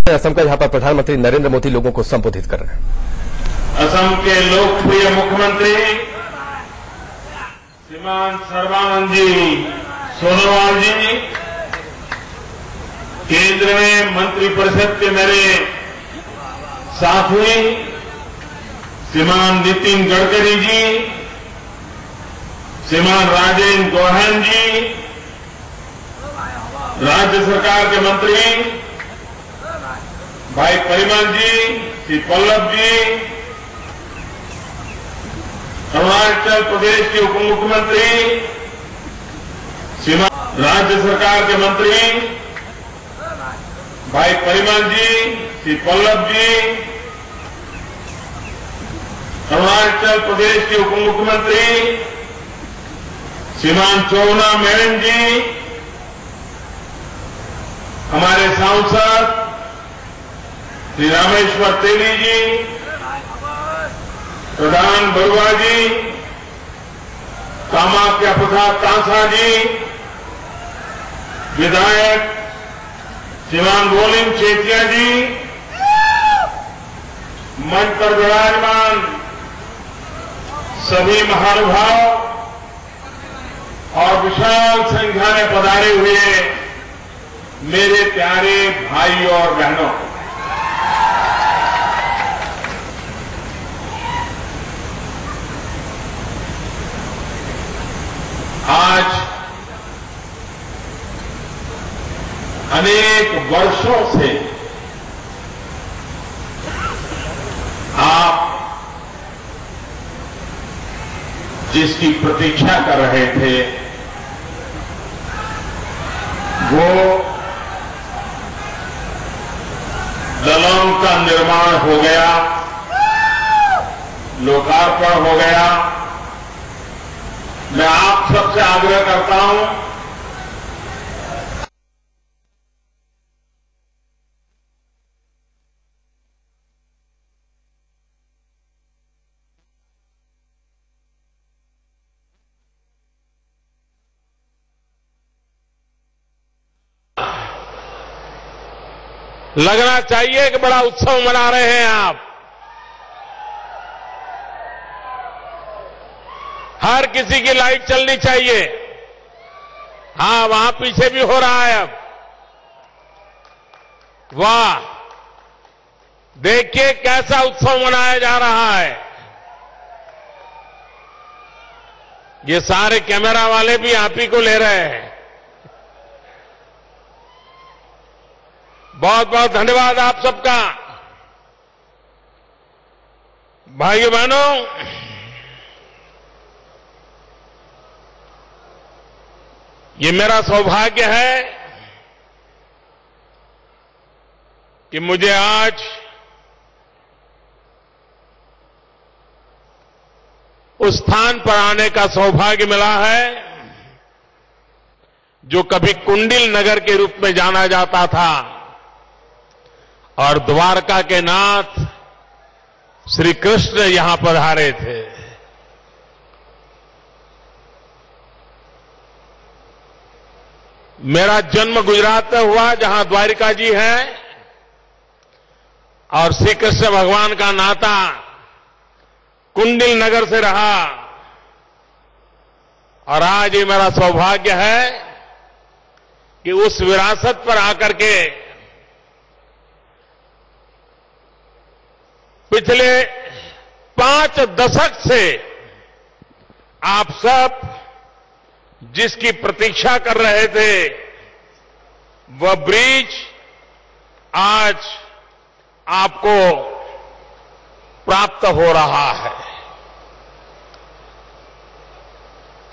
असम का, जहां पर प्रधानमंत्री नरेंद्र मोदी लोगों को संबोधित कर रहे हैं। असम के लोकप्रिय मुख्यमंत्री श्रीमान सर्बानंद जी सोनोवाल जी, केंद्र में मंत्रिपरिषद के मेरे साथी श्रीमान नितिन गडकरी जी, श्रीमान राजेंद्र गोहेन जी, राज्य सरकार के मंत्री भाई परिमल जी, श्री पल्लव जी, अरुणाचल प्रदेश के उप मुख्यमंत्री श्रीमान राज्य सरकार के मंत्री भाई परिमल जी, श्री पल्लव जी, अरुणाचल प्रदेश के उप मुख्यमंत्री श्रीमान चोवना मेनन जी, हमारे सांसद श्री रामेश्वर तेली जी, प्रधान बरुआ जी, कामाख्या प्रसाद तांसा जी, विधायक श्रीमान गोलिंग चेतिया जी, मंच पर विराजमान सभी महानुभाव और विशाल संख्या में पधारे हुए मेरे प्यारे भाई और बहनों, आज अनेक वर्षों से आप जिसकी प्रतीक्षा कर रहे थे वो दलों का निर्माण हो गया, लोकार्पण हो गया। मैं आप सबसे आग्रह करता हूं, लगना चाहिए कि बड़ा उत्सव मना रहे हैं आप। हर किसी की लाइट चलनी चाहिए। हां, वहां पीछे भी हो रहा है अब। वाह, देखिए कैसा उत्सव मनाया जा रहा है। ये सारे कैमरा वाले भी आप ही को ले रहे हैं। बहुत बहुत धन्यवाद आप सबका। भाइयों बहनों, ये मेरा सौभाग्य है कि मुझे आज उस स्थान पर आने का सौभाग्य मिला है जो कभी कुंडिल नगर के रूप में जाना जाता था और द्वारका के नाथ श्री कृष्ण यहां पधारे थे। मेरा जन्म गुजरात में हुआ, जहां द्वारिका जी हैं, और श्री कृष्ण भगवान का नाता कुंडिल नगर से रहा। और आज ये मेरा सौभाग्य है कि उस विरासत पर आकर के पिछले 5 दशक से आप सब जिसकी प्रतीक्षा कर रहे थे वह ब्रिज आज आपको प्राप्त हो रहा है।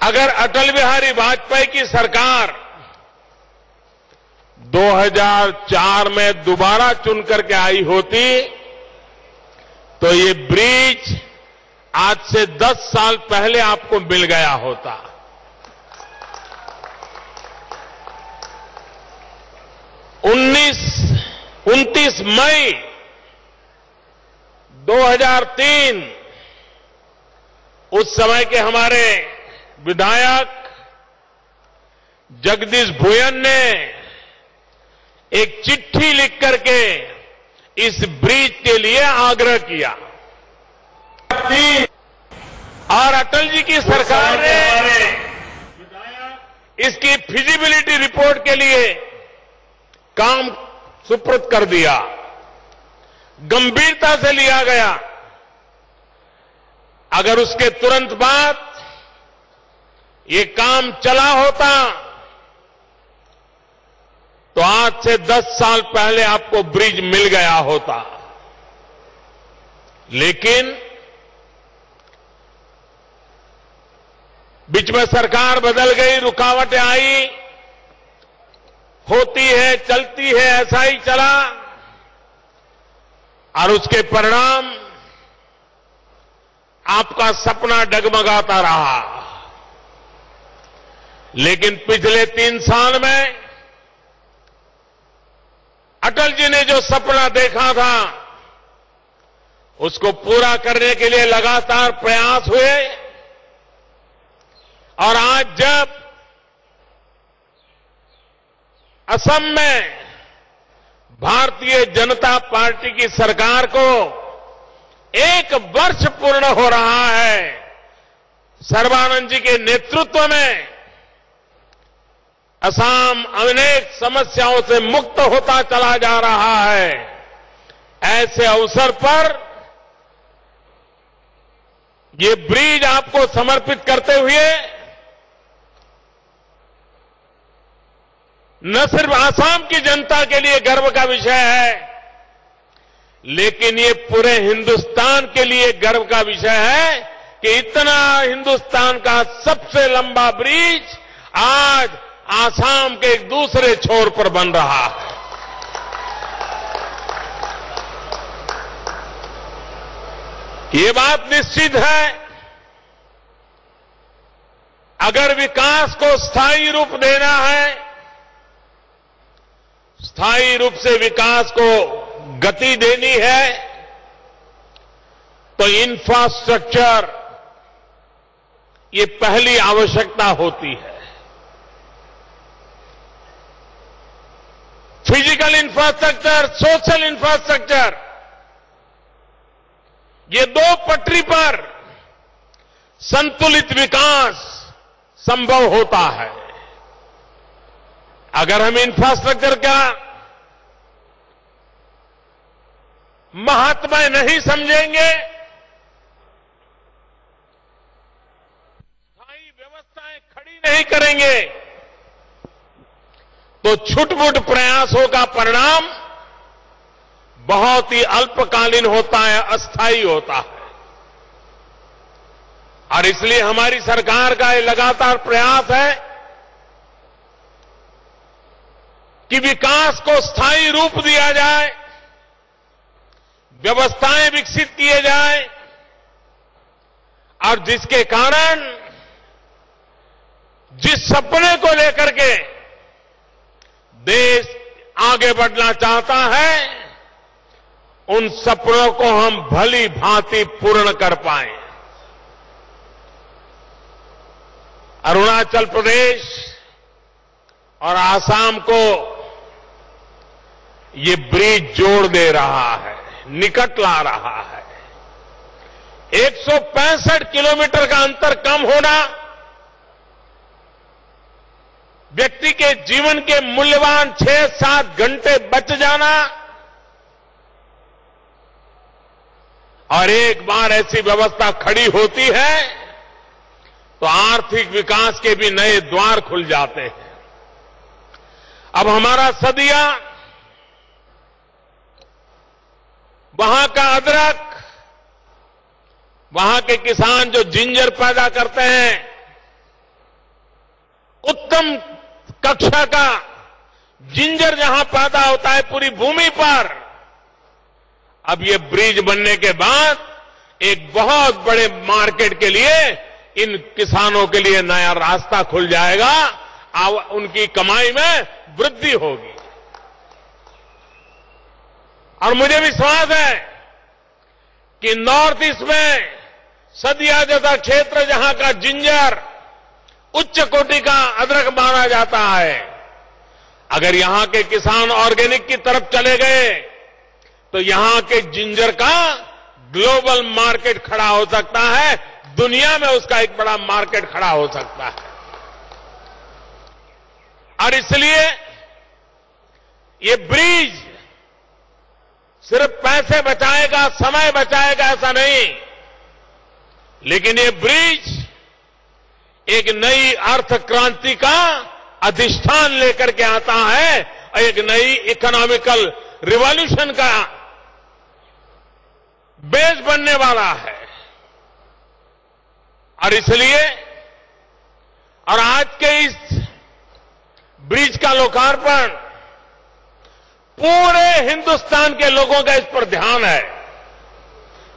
अगर अटल बिहारी वाजपेयी की सरकार 2004 में दोबारा चुन करके आई होती तो ये ब्रिज आज से 10 साल पहले आपको मिल गया होता। 29 मई 2003 उस समय के हमारे विधायक जगदीश भुयन ने एक चिट्ठी लिख करके इस ब्रिज के लिए आग्रह किया और अटल जी की सरकार ने इसकी फिजिबिलिटी रिपोर्ट के लिए काम सुपुर्द कर दिया, गंभीरता से लिया गया। अगर उसके तुरंत बाद ये काम चला होता तो आज से 10 साल पहले आपको ब्रिज मिल गया होता, लेकिन बीच में सरकार बदल गई, रुकावटें आई, होती है चलती है, ऐसा ही चला और उसके परिणाम आपका सपना डगमगाता रहा। लेकिन पिछले 3 साल में अटल जी ने जो सपना देखा था उसको पूरा करने के लिए लगातार प्रयास हुए और आज जब असम में भारतीय जनता पार्टी की सरकार को 1 वर्ष पूर्ण हो रहा है, सर्बानंद जी के नेतृत्व में असम अनेक समस्याओं से मुक्त होता चला जा रहा है। ऐसे अवसर पर ये ब्रिज आपको समर्पित करते हुए न सिर्फ आसाम की जनता के लिए गर्व का विषय है, लेकिन ये पूरे हिंदुस्तान के लिए गर्व का विषय है कि इतना हिंदुस्तान का सबसे लंबा ब्रिज आज आसाम के एक दूसरे छोर पर बन रहा है। ये बात निश्चित है, अगर विकास को स्थायी रूप देना है, स्थायी रूप से विकास को गति देनी है, तो इंफ्रास्ट्रक्चर ये पहली आवश्यकता होती है। फिजिकल इंफ्रास्ट्रक्चर, सोशल इंफ्रास्ट्रक्चर, ये 2 पटरी पर संतुलित विकास संभव होता है। अगर हम इंफ्रास्ट्रक्चर का महात्मा नहीं समझेंगे, स्थायी व्यवस्थाएं खड़ी नहीं करेंगे, तो छुटपुट प्रयासों का परिणाम बहुत ही अल्पकालीन होता है, अस्थायी होता है। और इसलिए हमारी सरकार का ये लगातार प्रयास है कि विकास को स्थायी रूप दिया जाए, व्यवस्थाएं विकसित किए जाए और जिसके कारण जिस सपने को लेकर के देश आगे बढ़ना चाहता है, उन सपनों को हम भली भांति पूर्ण कर पाएं। अरुणाचल प्रदेश और आसाम को ये ब्रिज जोड़ दे रहा है, निकट ला रहा है। 165 किलोमीटर का अंतर कम होना, व्यक्ति के जीवन के मूल्यवान 6-7 घंटे बच जाना और एक बार ऐसी व्यवस्था खड़ी होती है तो आर्थिक विकास के भी नए द्वार खुल जाते हैं। अब हमारा सदिया, वहां का अदरक, वहां के किसान जो जिंजर पैदा करते हैं, उत्तम कक्षा का जिंजर जहां पैदा होता है पूरी भूमि पर, अब ये ब्रिज बनने के बाद एक बहुत बड़े मार्केट के लिए इन किसानों के लिए नया रास्ता खुल जाएगा, उनकी कमाई में वृद्धि होगी। और मुझे विश्वास है कि नॉर्थ ईस्ट में सदिया जैसा क्षेत्र जहां का जिंजर उच्च कोटि का अदरक माना जाता है, अगर यहां के किसान ऑर्गेनिक की तरफ चले गए, तो यहां के जिंजर का ग्लोबल मार्केट खड़ा हो सकता है, दुनिया में उसका एक बड़ा मार्केट खड़ा हो सकता है। और इसलिए ये ब्रिज सिर्फ पैसे बचाएगा, समय बचाएगा, ऐसा नहीं, लेकिन ये ब्रिज एक नई अर्थ क्रांति का अधिष्ठान लेकर के आता है और एक नई इकोनॉमिकल रिवॉल्यूशन का बेस बनने वाला है। और इसलिए और आज के इस ब्रिज का लोकार्पण पूरे हिंदुस्तान के लोगों का इस पर ध्यान है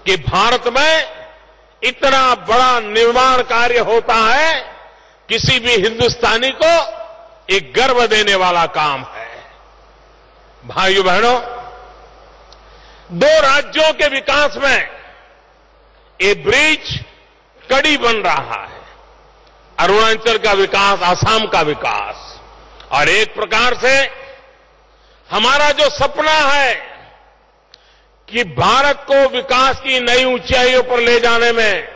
कि भारत में इतना बड़ा निर्माण कार्य होता है, किसी भी हिंदुस्तानी को एक गर्व देने वाला काम है। भाइयों बहनों, दो राज्यों के विकास में ये ब्रिज कड़ी बन रहा है, अरुणाचल का विकास, असम का विकास, और एक प्रकार से हमारा जो सपना है कि भारत को विकास की नई ऊंचाइयों पर ले जाने में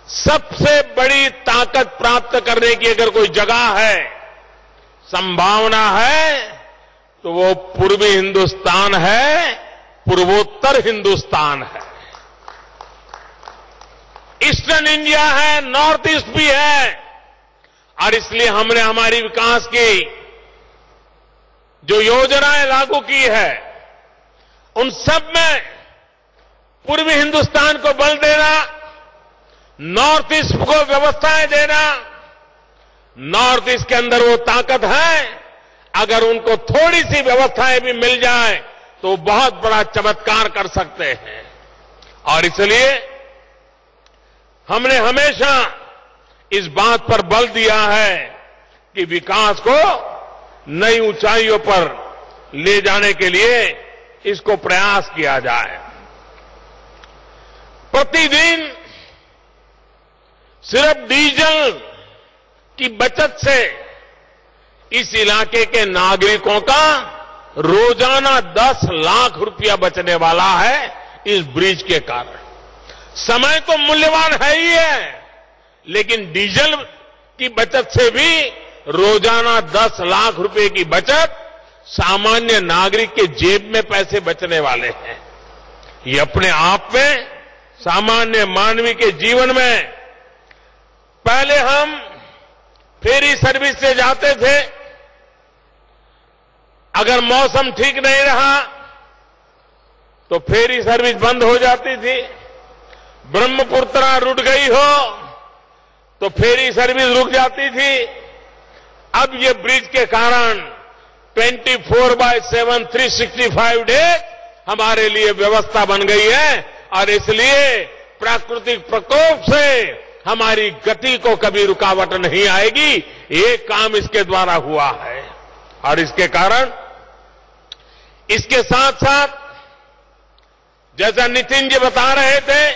सबसे बड़ी ताकत प्राप्त करने की अगर कोई जगह है, संभावना है, तो वो पूर्वी हिंदुस्तान है, पूर्वोत्तर हिंदुस्तान है, ईस्टर्न इंडिया है, नॉर्थ ईस्ट भी है। और इसलिए हमने हमारी विकास की जो योजनाएं लागू की है, उन सब में पूर्वी हिंदुस्तान को बल देना, नॉर्थ ईस्ट को व्यवस्थाएं देना। नॉर्थ ईस्ट के अंदर वो ताकत है, अगर उनको थोड़ी सी व्यवस्थाएं भी मिल जाए तो बहुत बड़ा चमत्कार कर सकते हैं। और इसलिए हमने हमेशा इस बात पर बल दिया है कि विकास को नई ऊंचाइयों पर ले जाने के लिए इसको प्रयास किया जाए। प्रतिदिन सिर्फ डीजल की बचत से इस इलाके के नागरिकों का रोजाना 10 लाख रुपया बचने वाला है इस ब्रिज के कारण। समय तो मूल्यवान है ही है, लेकिन डीजल की बचत से भी रोजाना 10 लाख रुपए की बचत, सामान्य नागरिक के जेब में पैसे बचने वाले हैं। ये अपने आप में सामान्य मानवी के जीवन में, पहले हम फेरी सर्विस से जाते थे, अगर मौसम ठीक नहीं रहा तो फेरी सर्विस बंद हो जाती थी। ब्रह्मपुत्रा रुट गई हो तो फेरी सर्विस रुक जाती थी। अब ये ब्रिज के कारण 24/7 365 डेज हमारे लिए व्यवस्था बन गई है, और इसलिए प्राकृतिक प्रकोप से हमारी गति को कभी रुकावट नहीं आएगी। ये काम इसके द्वारा हुआ है। और इसके कारण, इसके साथ साथ जैसा नितिन जी बता रहे थे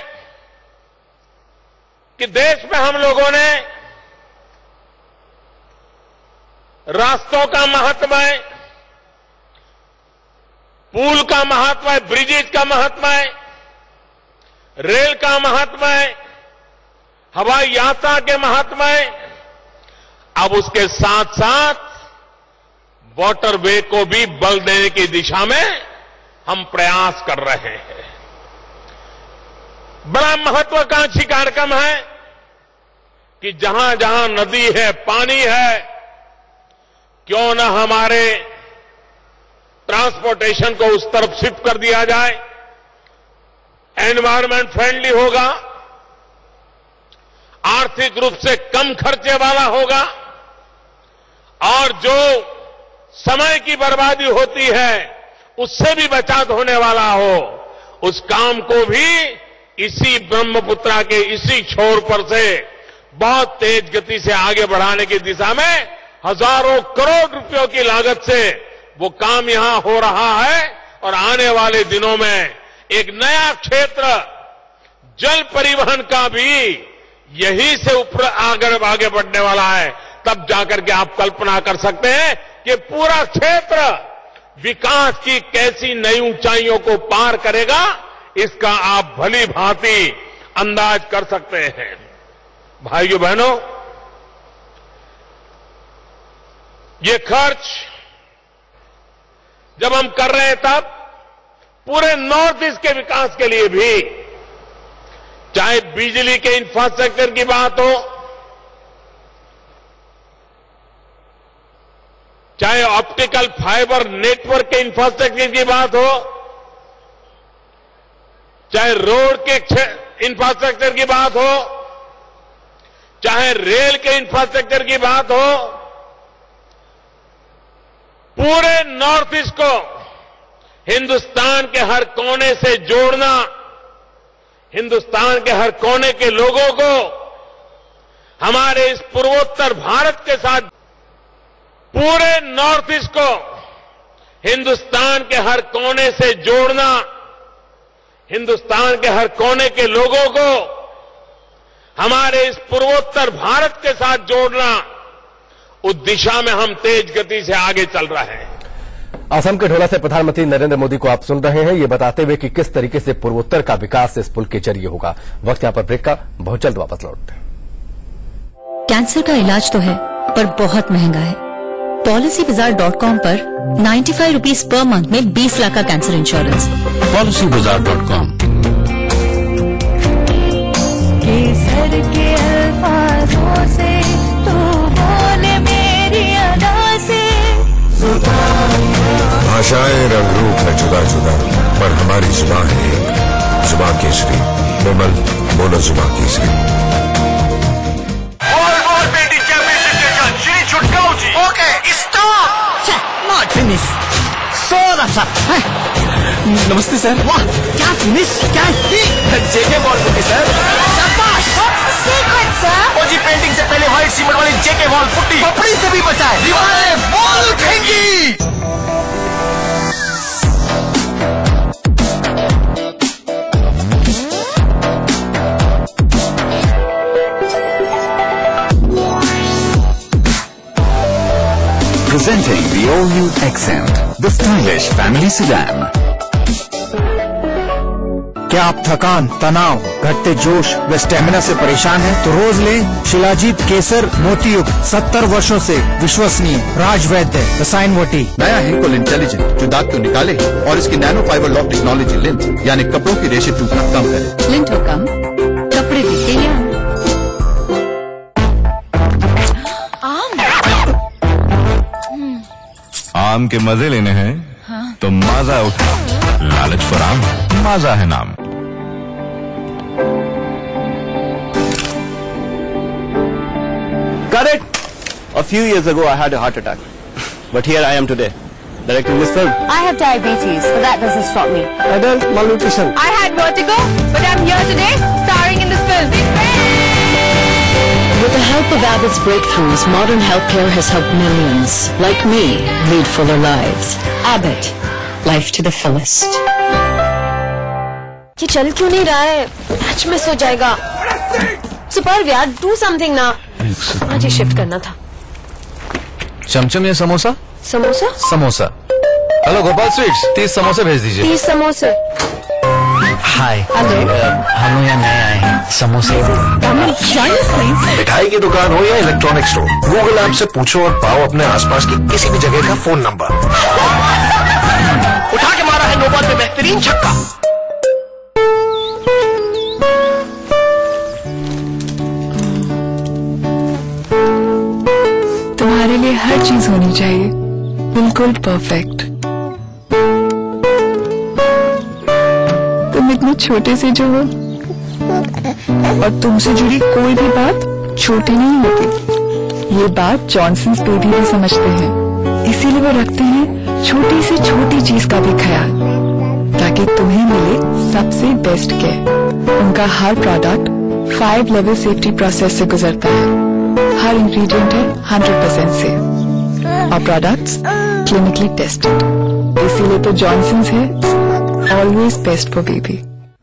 कि देश में हम लोगों ने रास्तों का महत्व है, पुल का महत्व है, ब्रिजेज का महत्व है, रेल का महत्व है, हवाई यात्रा के महत्व है। अब उसके साथ साथ वाटरवे को भी बल देने की दिशा में हम प्रयास कर रहे हैं। बड़ा महत्वाकांक्षी कार्यक्रम है कि जहां जहां नदी है, पानी है, क्यों न हमारे ट्रांसपोर्टेशन को उस तरफ शिफ्ट कर दिया जाए। एनवायरमेंट फ्रेंडली होगा, आर्थिक रूप से कम खर्चे वाला होगा, और जो समय की बर्बादी होती है उससे भी बचाव होने वाला हो, उस काम को भी इसी ब्रह्मपुत्रा के इसी छोर पर से बहुत तेज गति से आगे बढ़ाने की दिशा में हजारों करोड़ रुपयों की लागत से वो काम यहां हो रहा है। और आने वाले दिनों में एक नया क्षेत्र जल परिवहन का भी यहीं से ऊपर आगे बढ़ने वाला है। तब जाकर के आप कल्पना कर सकते हैं कि पूरा क्षेत्र विकास की कैसी नई ऊंचाइयों को पार करेगा, इसका आप भली भांति अंदाज कर सकते हैं। भाइयों बहनों, ये खर्च जब हम कर रहे हैं तब पूरे नॉर्थ ईस्ट के विकास के लिए भी, चाहे बिजली के इंफ्रास्ट्रक्चर की बात हो, चाहे ऑप्टिकल फाइबर नेटवर्क के इंफ्रास्ट्रक्चर की बात हो, चाहे रोड के इंफ्रास्ट्रक्चर की बात हो, चाहे रेल के इंफ्रास्ट्रक्चर की बात हो, पूरे नॉर्थ ईस्ट को हिंदुस्तान के हर कोने से जोड़ना, हिंदुस्तान के हर कोने के लोगों को हमारे इस पूर्वोत्तर भारत के साथ, पूरे नॉर्थ ईस्ट को हिंदुस्तान के हर कोने से जोड़ना, हिंदुस्तान के हर कोने के लोगों को हमारे इस पूर्वोत्तर भारत के साथ जोड़ना, उस दिशा में हम तेज गति से आगे चल रहे हैं। असम के ढोला से प्रधानमंत्री नरेंद्र मोदी को आप सुन रहे हैं, ये बताते हुए कि किस तरीके से पूर्वोत्तर का विकास इस पुल के जरिए होगा। वक्त यहां पर ब्रेक का, बहुत जल्द वापस लौटते हैं। कैंसर का इलाज तो है पर बहुत महंगा है। PolicyBazaar.com पर 95 रुपीज पर मंथ में 20 लाख का कैंसर इंश्योरेंस। PolicyBazaar.com। केसर के अल्फाजों से तू बोले मेरी अदा से। भाषाएं रंग रूप है जुदा जुदा, पर हमारी जुबान है एक, जुबान केसरी। विमल बोलो जुबान केसरी। ओके स्टॉप, नॉट फिनिश, सोना सा। नमस्ते सर। वाह क्या फिनिश, क्या जेके वॉल पुट्टी सर। शाबाश। Secret sir. ओजी पेंटिंग से पहले व्हाइट सीमेंट वाली जेके वॉल पुट्टी कपड़ी से भी बचाए, दीवारें wall उठेंगी। Presenting the all-new Accent, the stylish family sedan. क्या आप थकान, तनाव, घटते जोश व स्टेमिना से परेशान हैं? तो रोज लें शिलाजीत केसर मोतीयुक्त 70 वर्षों से विश्वसनीय राज वैद्य रसायन मोती। नया हिंकोल इंटेलिजेंट जो दाग को निकाले और इसकी nano fibre lock technology lint यानी कपड़ों की रेशे टूटना कम करे। लिंट हो कम, कपड़े दिखते हैं। आम के मजे लेने हैं तो मजा उठा, लालच फॉर आम, मजा है नाम। Correct. A few years ago, I had a heart attack, but here I am today, directing this film. I have diabetes, but that doesn't stop me. Adult malnutrition. I had vertigo, but I'm here today, starring in this film. With the help of Abbott's breakthroughs, modern healthcare has helped millions, like me, lead fuller lives. Abbott, life to the fullest. ये चल क्यों नहीं रहा है? Match miss हो जाएगा। Super यार, do something ना। आज ही शिफ्ट करना था। चमचम या समोसा? समोसा? समोसा। हेलो गोपाल स्वीट्स, 30 समोसे भेज दीजिए। 30 समोसे। हाय, हम लोग यहाँ नए आए हैं। समोसे। मिठाई की दुकान हो या इलेक्ट्रॉनिक स्टोर, गूगल ऐप से पूछो और पाओ अपने आसपास की किसी भी जगह का फोन नंबर। उठा के मारा है नोबल पे बेहतरीन छक्का। तुम्हारे लिए हर चीज होनी चाहिए बिल्कुल परफेक्ट। तुम इतने छोटे से जो हो और तुमसे जुड़ी कोई भी बात छोटी नहीं होती। ये बात जॉनसन्स बेबी भी समझते हैं, इसीलिए वो रखते हैं छोटी से छोटी चीज का भी ख्याल, ताकि तुम्हें मिले सबसे बेस्ट केयर। उनका हर प्रोडक्ट 5 लेवल सेफ्टी प्रोसेस से गुजरता है। हर इंग्रेडिएंट है 100% सेफ और प्रोडक्ट्स क्लिनिकली टेस्टेड, इसीलिए तो जॉनसन्स है ऑलवेज बेस्ट फॉर बेबी।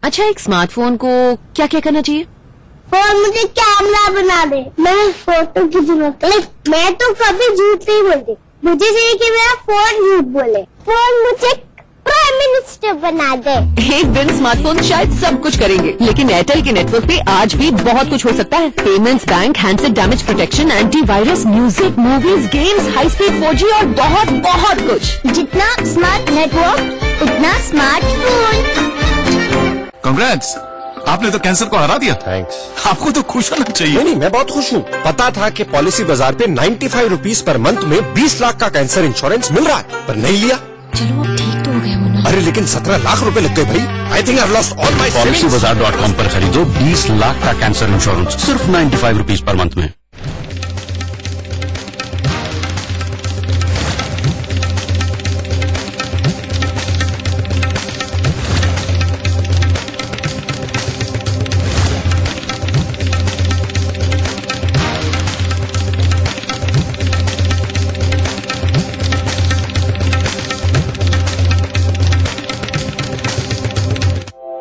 अच्छा, एक स्मार्टफोन को क्या क्या करना चाहिए? फोन मुझे कैमरा बना दे, मैं फोटो की जरूरत है। मैं तो कभी झूठ नहीं बोलती, मुझे चाहिए कि मेरा फोन झूठ बोले, फोन मुझे प्राइम मिनिस्टर बना दे। एक दिन स्मार्टफोन शायद सब कुछ करेंगे, लेकिन एयरटेल के नेटवर्क पे आज भी बहुत कुछ हो सकता है। Payments, bank, handset damage protection, antivirus, music, movies, games, high speed 4G और बहुत बहुत कुछ। जितना स्मार्ट नेटवर्क उतना स्मार्ट फोन। कांग्रेट्स, आपने तो कैंसर को हरा दिया। थैंक्स। आपको तो खुश होना चाहिए। नहीं, मैं बहुत खुश हूँ। पता था कि पॉलिसी बाजार पे 95 रुपीस पर मंथ में 20 लाख का कैंसर इंश्योरेंस मिल रहा है, पर नहीं लिया। चलो अब ठीक तो हो गए हो ना। अरे लेकिन 17 लाख रुपए लग गए भाई। I think I have lost all my savings. PolicyBazaar.com पर खरीदो 20 लाख का कैंसर इंश्योरेंस सिर्फ 95 रुपीस पर मंथ में।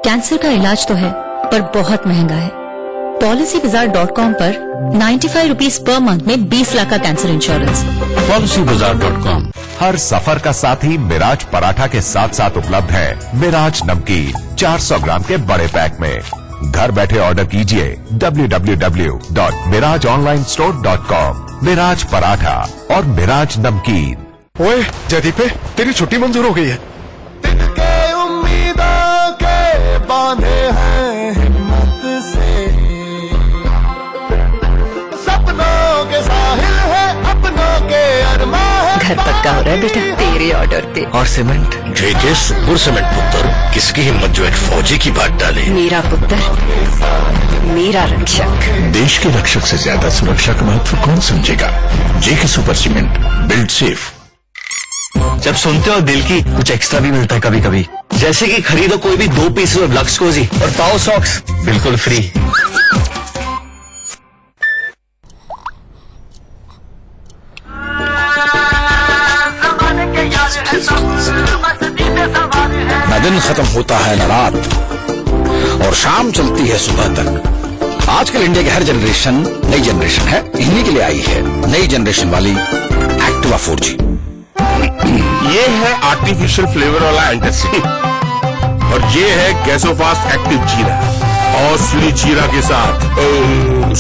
कैंसर का इलाज तो है पर बहुत महंगा है। PolicyBazaar.com पर 95 रुपीस पर मंथ में 20 लाख का कैंसर इंश्योरेंस। PolicyBazaar.com। हर सफर का साथी मिराज पराठा के साथ साथ उपलब्ध है मिराज नमकीन 400 ग्राम के बड़े पैक में। घर बैठे ऑर्डर कीजिए www.mirajonlinestore.com। मिराज पराठा और मिराज नमकीन। ओए जयदीप, तेरी छुट्टी मंजूर हो गई है। बांधे हैं हिम्मत से, सपनों के साहिल है अपनों के अरमा है। घर पक्का हो रहा है बेटा तेरे ऑर्डर पे। और सीमेंट जेके सुपर सीमेंट पुत्र, किसकी हिम्मत जो एक फौजी की बात डाले। मेरा पुत्र, मेरा रक्षक। देश के रक्षक से ज्यादा सुरक्षा का महत्व कौन समझेगा। जेके सुपर सीमेंट, बिल्ड सेफ। जब सुनते हो दिल की, कुछ एक्स्ट्रा भी मिलता है कभी कभी। जैसे कि खरीदो कोई भी 2 पीस ऑफ लक्स कोजी और पाओ सॉक्स बिल्कुल फ्री। न दिन खत्म होता है न रात, और शाम चलती है सुबह तक। आजकल इंडिया की हर जनरेशन नई जनरेशन है, इन्हीं के लिए आई है नई जनरेशन वाली एक्टिवा 4G। ये है आर्टिफिशियल फ्लेवर वाला एंटासिड और ये है गैसोफास्ट एक्टिव जीरा और असली जीरा के साथ।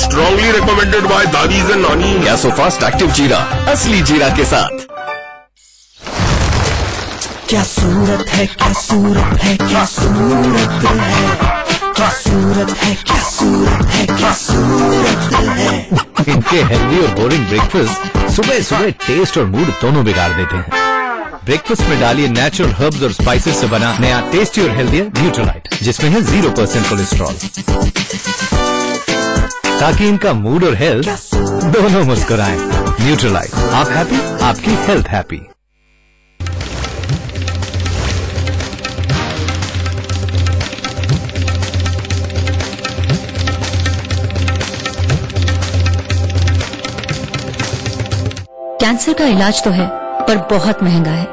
Strongly recommended by Dadi's and नानी। गैसोफास्ट एक्टिव जीरा, असली जीरा के साथ। क्या सूरत है, क्या सूरत है, क्या सूरत है, क्या सूरत है, क्या सूरत है, क्या सूरत है। इनके हेल्दी और बोरिंग ब्रेकफास्ट सुबह सुबह टेस्ट और मूड दोनों बिगाड़ देते हैं। ब्रेकफास्ट में डालिए नेचुरल हर्ब्स और स्पाइसेस से बना नया टेस्टी और हेल्दी न्यूट्रलाइट, जिसमें है 0% कोलेस्ट्रॉल, ताकि इनका मूड और हेल्थ दोनों मुस्कुराएं। न्यूट्रलाइट, आप हैप्पी, आपकी हेल्थ हैप्पी। कैंसर का इलाज तो है पर बहुत महंगा है।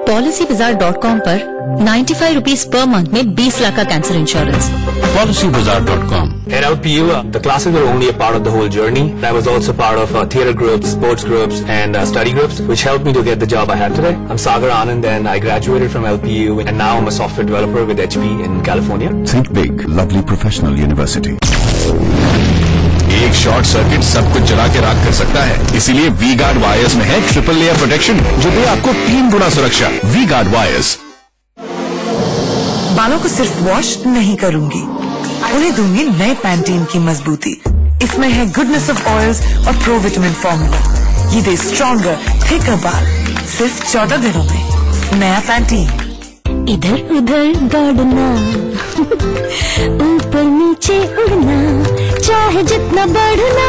PolicyBazaar.com पर 95 रुपीस पर मंथ में 20 लाख का cancer insurance. PolicyBazaar.com। At LPU, the classes were only a part of the whole journey. I was also part of theater groups, sports groups, and study groups, which helped me to get the job I have today. I'm Sagar Anand, and I graduated from LPU, and now I'm a software developer with HP in California. Think big, lovely professional university. एक short circuit सब कुछ जला के राख कर सकता है, इसीलिए V-Guard वायर्स में है ट्रिपल लेयर प्रोटेक्शन, जो दे आपको 3 गुना सुरक्षा। V-Guard wires. बालों को सिर्फ वॉश नहीं करूंगी, उन्हें दूंगी नए पैंटीन की मजबूती। इसमें है गुडनेस ऑफ ऑयल्स और प्रो विटामिन फॉर्मूला। ये दे स्ट्रॉन्गर थिकर बाल सिर्फ 14 दिनों में। नया पैंटीन। इधर उधर दौड़ना, ऊपर नीचे उड़ना, चाहे जितना बढ़ना,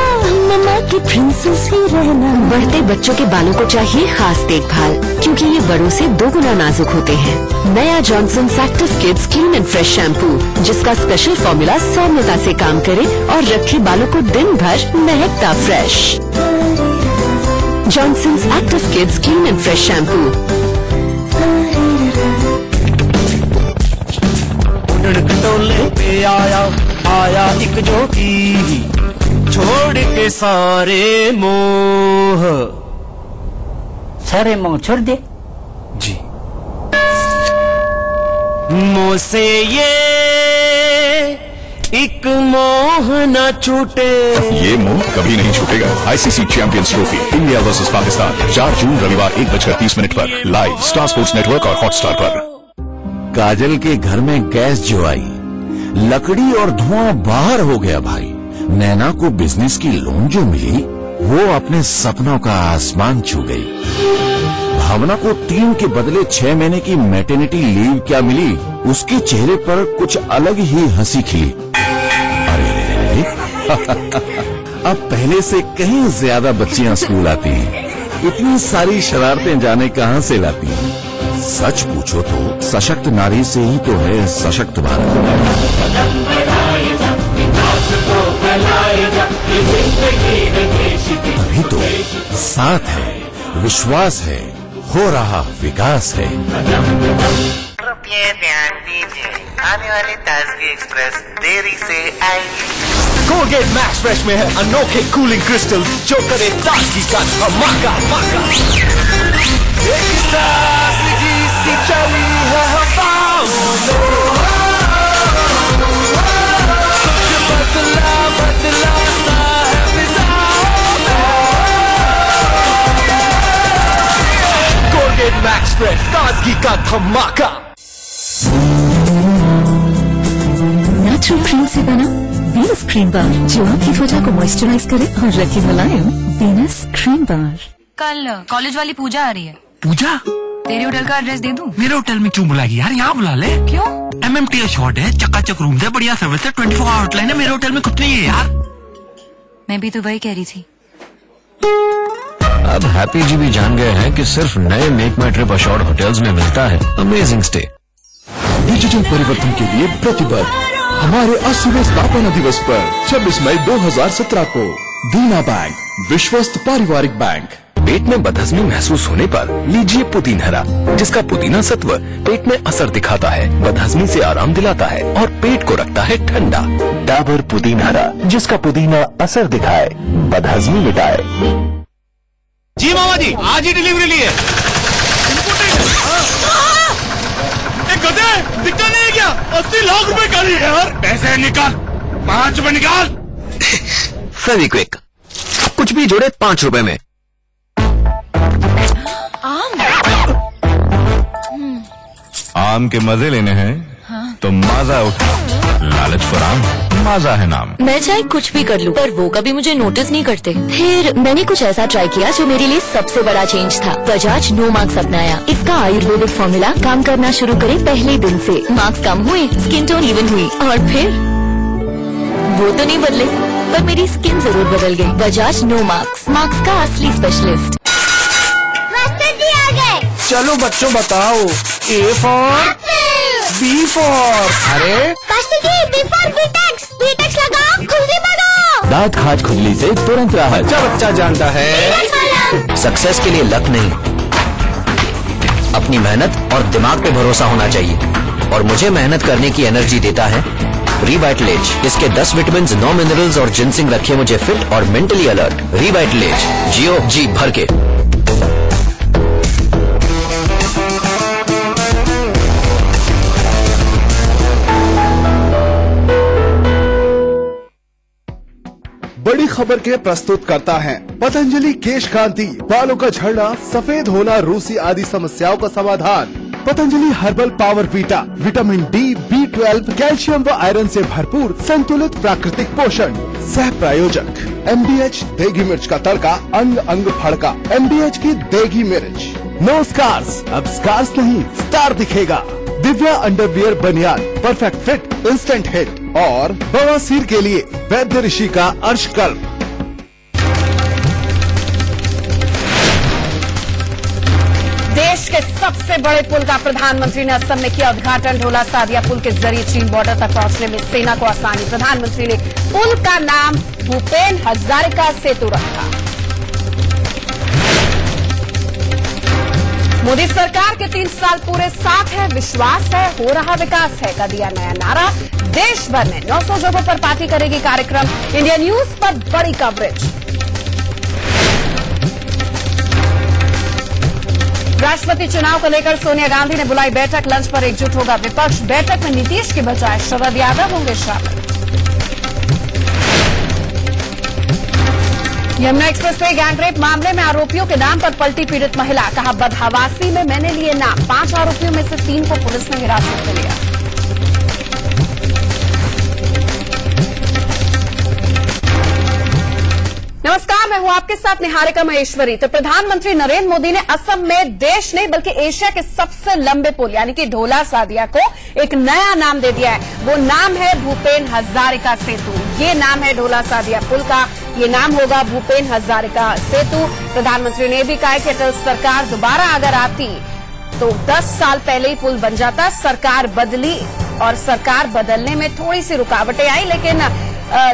मम्मा की प्रिंसेस ही रहना। बढ़ते बच्चों के बालों को चाहिए खास देखभाल, क्योंकि ये बड़ों से 2 गुना नाजुक होते हैं। नया Johnson's active kids clean and fresh shampoo, जिसका स्पेशल फॉर्मूला सौम्यता से काम करे और रखे बालों को दिन भर महकता fresh. Johnson's active kids clean and fresh shampoo. टोले पे आया एक जोगी, छोड़ के सारे मोह, सारे मुंह छोड़ दे जी। मुझसे ये एक मोह न छूटे। ये मोह कभी नहीं छूटेगा। ICC champions trophy India versus Pakistan 4 जून रविवार 1:30 पर लाइव स्टार स्पोर्ट्स नेटवर्क और हॉटस्टार पर। काजल के घर में गैस जो आई, लकड़ी और धुआं बाहर हो गया भाई। नैना को बिजनेस की लोन जो मिली, वो अपने सपनों का आसमान छू गई। भावना को 3 के बदले 6 महीने की मैटरनिटी लीव क्या मिली, उसके चेहरे पर कुछ अलग ही हंसी खिली। अरे अब पहले से कहीं ज्यादा बच्चियां स्कूल आती हैं। इतनी सारी शरारतें जाने कहां से लाती हैं। सच पूछो तो सशक्त नारी से ही तो है सशक्त भारत। अभी तो साथ है, विश्वास है, हो रहा विकास है। कृपया ध्यान दीजिए, आने वाली ताजगी एक्सप्रेस देरी से आएगी। कोलगेट मैक्स फ्रेश में है अनोखे कूलिंग क्रिस्टल जो करे ताजगी का धमाका। एक ताजगी सी चली है हवाओं में, कुछ बदला सा है फिजाओं में। कोलगेट मैक्स फ्रेश ताजगी का धमाका। नेचुरल क्रीम से बना वीनस क्रीम बार जो आपकी त्वचा को मॉइस्चराइज करे और रखे मुलायम। वीनस क्रीम बार। कल कॉलेज वाली पूजा आ रही है। पूजा? तेरे होटल का एड्रेस दे दूं? मेरे होटल में क्यों बुलाएगी यार, यहाँ बुला ले। क्यों? MMTS हॉट है, चकाचक रूम है, बढ़िया सर्विस है, 24 आवर हॉटलाइन है। मेरे होटल में कुछ नहीं है यार। मैं भी तो वही कह रही थी। अब हैप्पी जी भी जान गए हैं कि सिर्फ नए मेक माई ट्रिप अशोर्ड होटल्स में मिलता है अमेजिंग स्टे। डिजिटल परिवर्तन के लिए प्रतिबद्ध हमारे 80वें स्थापना दिवस पर 26 मई 2017 को दीना बैंक, विश्वस्त पारिवारिक बैंक। पेट में बदहजमी महसूस होने पर लीजिए पुदीना हरा, जिसका पुदीना सत्व पेट में असर दिखाता है, बदहजमी से आराम दिलाता है और पेट को रखता है ठंडा। डाबर पुदीना हरा, जिसका पुदीना असर दिखाए, बदहजमी मिटाए। जी मामा जी, आज ही डिलीवरी ली है। गधे, दिक्कत नहीं है क्या? 80 लाख रुपए का है यार। पैसे निकाल, 5 रुपए निकाल। फेविक्विक, कुछ भी जोड़े 5 रुपए में। आम के मजे लेने हैं तो माजा उठाओ। लालच फराम, माजा है नाम। मैं चाहे कुछ भी कर लूं, पर वो कभी मुझे नोटिस नहीं करते। फिर मैंने कुछ ऐसा ट्राई किया जो मेरे लिए सबसे बड़ा चेंज था। बजाज नो मार्क्स अपनाया। इसका आयुर्वेदिक फॉर्मूला काम करना शुरू करे पहले दिन से। मार्क्स कम हुए, स्किन टोन इवन हुई और फिर वो तो नहीं बदले, पर मेरी स्किन जरूर बदल गई। बजाज नो मार्क्स, मार्क्स का असली स्पेशलिस्ट। चलो बच्चों बताओ। A for B for। अरे B for बीटेक्स लगाओ, खुजली भगाओ। दांत खाज खुजली से तुरंत राहत। बच्चा जानता है सक्सेस के लिए लक नहीं, अपनी मेहनत और दिमाग पे भरोसा होना चाहिए। और मुझे मेहनत करने की एनर्जी देता है रिवाइटलेज। इसके 10 विटामिन, 9 मिनरल्स और जिंसिंग रखे मुझे फिट और मेंटली अलर्ट। रिवाइटलेज, जियो जी भर के। बड़ी खबर के प्रस्तुत करता है पतंजलि केश कांति, बालों का झड़ना, सफेद होना, रूसी आदि समस्याओं का समाधान। Patanjali herbal power beta, vitamin D, B12, calcium व आयरन से भरपूर संतुलित प्राकृतिक पोषण। सह प्रायोजक MDH देगी मिर्च का तड़का, अंग अंग फड़का। MDH की देगी मिर्च। नो स्कार्स, अब स्कार्स नहीं स्टार दिखेगा। दिव्या अंडरवियर बनियान, परफेक्ट फिट, इंस्टेंट हिट। और बवासीर के लिए वैद्य ऋषि का अर्शकल्प। देश के सबसे बड़े पुल का प्रधानमंत्री ने असम में किया उद्घाटन। ढोला सादिया पुल के जरिए चीन बॉर्डर तक पहुंचने में सेना को आसानी। प्रधानमंत्री ने पुल का नाम भूपेन हजारिका सेतु रखा। मोदी सरकार के 3 साल पूरे, साथ है, विश्वास है, हो रहा विकास है का दिया नया नारा। देश भर में 900 जगहों पर पार्टी करेगी कार्यक्रम। इंडिया न्यूज पर बड़ी कवरेज। राष्ट्रपति चुनाव को लेकर सोनिया गांधी ने बुलाई बैठक, लंच पर एकजुट होगा विपक्ष। बैठक में नीतीश के बजाय शरद यादव होंगे शामिल। यमुना एक्सप्रेस वे गैंगरेप मामले में आरोपियों के नाम पर पलटी पीड़ित महिला, कहा बदहवासी में मैंने लिए नाम। 5 आरोपियों में से 3 को पुलिस ने हिरासत में लिया। नमस्कार, मैं हूं आपके साथ निहारिका महेश्वरी। तो प्रधानमंत्री नरेंद्र मोदी ने असम में देश नहीं बल्कि एशिया के सबसे लंबे पुल यानी कि ढोला सादिया को एक नया नाम दे दिया है। वो नाम है भूपेन हजारिका सेतु। ये नाम है ढोला सादिया पुल का, ये नाम होगा भूपेन हजारिका सेतु। प्रधानमंत्री ने भी कहा कि अटल सरकार दोबारा अगर आती तो 10 साल पहले ही पुल बन जाता। सरकार बदली और सरकार बदलने में थोड़ी सी रुकावटें आई, लेकिन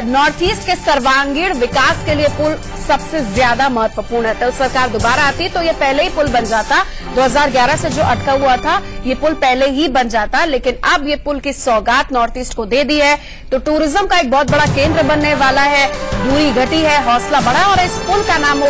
नॉर्थ ईस्ट के सर्वांगीण विकास के लिए पुल सबसे ज्यादा महत्वपूर्ण है। तो सरकार दोबारा आती तो ये पहले ही पुल बन जाता। 2011 से जो अटका हुआ था ये पुल पहले ही बन जाता, लेकिन अब ये पुल की सौगात नॉर्थ ईस्ट को दे दी है। तो टूरिज्म का एक बहुत बड़ा केंद्र बनने वाला है। दूरी घटी है, हौसला बढ़ा और इस पुल का नाम